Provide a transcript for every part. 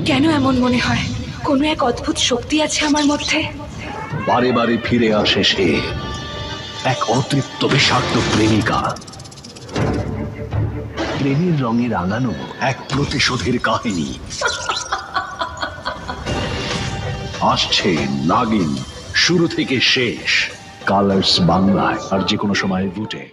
কেন এমন মনে হয় কোনো এক অদ্ভুত শক্তি আছে আমার মধ্যে? বারে বারে ফিরে আসে সে, এক অতৃপ্ত বিষাক্ত প্রেমিকা। প্রেমের রঙে রাঙানো এক প্রতিশোধের কাহিনী। আসছে নাগিন, শুরু থেকে শেষ। কালার্স বাংলায়, আর যে কোনো সময় বুটে।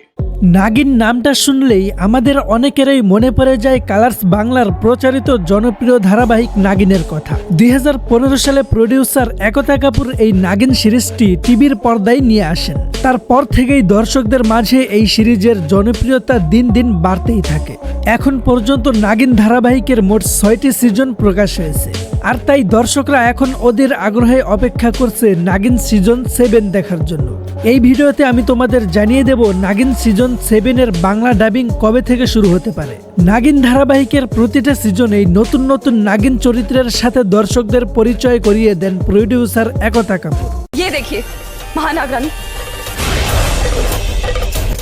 নাগিন নামটা শুনলেই আমাদের অনেকেরই মনে পড়ে যায় কালার্স বাংলার প্রচারিত জনপ্রিয় ধারাবাহিক নাগিনের কথা। 2015 সালে প্রডিউসার একতা কাপুর এই নাগিন সিরিজটি টিভির পর্দায় নিয়ে আসেন। তারপর থেকেই দর্শকদের মাঝে এই সিরিজের জনপ্রিয়তা দিন দিন বাড়তেই থাকে। এখন পর্যন্ত নাগিন ধারাবাহিকের মোট 6টি সিজন প্রকাশ হয়েছে, আর তাই দর্শকরা এখন ওদের আগ্রহে অপেক্ষা করছে নাগিন সিজন 7 দেখার জন্য। এই ভিডিওতে আমি তোমাদের জানিয়ে দেব নাগিন সিজন 7 এর বাংলা ডাবিং কবে থেকে শুরু হতে পারে। নাগিন ধারাবাহিকের প্রতিটা সিজনেই নতুন নতুন নাগিন চরিত্রের সাথে দর্শকদের পরিচয় করিয়ে দেন প্রডিউসার একতা কাপুর। ये देखिए महानाग रानी,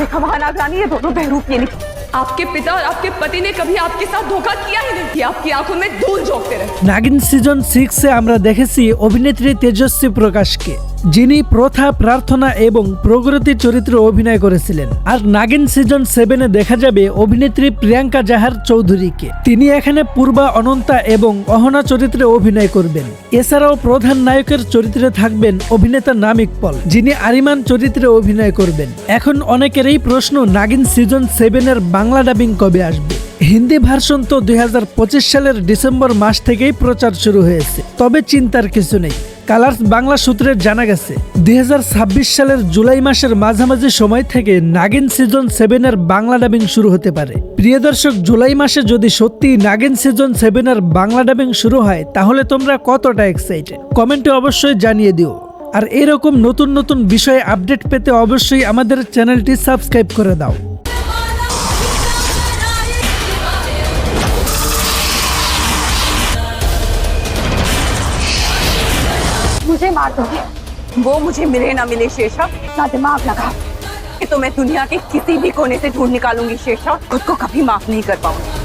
देखा महानाग रानी, ये दोनों बहरूप ये नहीं। आपके पिता और आपके पति ने कभी आपके साथ धोखा किया ही नहीं, कि आपकी आंखों में धूल झोंकते रहे। নাগিন সিজন 6 এ আমরা দেখেছি অভিনেত্রী তেজস্বী প্রকাশকে, যিনি প্রথা, প্রার্থনা এবং প্রগতি চরিত্রে অভিনয় করেছিলেন। আর নাগিন সিজন 7 এ দেখা যাবে অভিনেত্রী প্রিয়াঙ্কা জাহার চৌধুরীকে। তিনি এখানে পূর্বা, অনন্তা এবং অহনা চরিত্রে অভিনয় করবেন। এছাড়াও প্রধান নায়কের চরিত্রে থাকবেন অভিনেতা নামিক পল, যিনি আরিমান চরিত্রে অভিনয় করবেন। এখন অনেকেরই প্রশ্ন, নাগিন সিজন 7 এর বাংলা ডাবিং কবে আসবে? হিন্দি ভার্সন তো 2025 সালের ডিসেম্বর মাস থেকেই প্রচার শুরু হয়েছে। তবে চিন্তার কিছু নেই, কালার্স বাংলা সূত্রে জানা গেছে 2026 সালের জুলাই মাসের মাঝামাঝি সময় থেকে নাগিন সিজন 7 এর বাংলা ডাবিং শুরু হতে পারে। প্রিয় দর্শক, জুলাই মাসে যদি সত্যি নাগিন সিজন 7 এর বাংলা ডাবিং শুরু হয়, তাহলে তোমরা কতটা এক্সাইটেড কমেন্টে অবশ্যই জানিয়ে দিও। আর এরকম নতুন নতুন বিষয়ে আপডেট পেতে অবশ্যই আমাদের চ্যানেলটি সাবস্ক্রাইব করে দাও। मुझे मार दोगे, वो मुझे मिले ना मिले शेषा, ना दिमाग लगा कि तो मैं दुनिया के किसी भी कोने से ढूंढ निकालूंगी शेषा, खुद को कभी माफ नहीं कर पाऊंगी।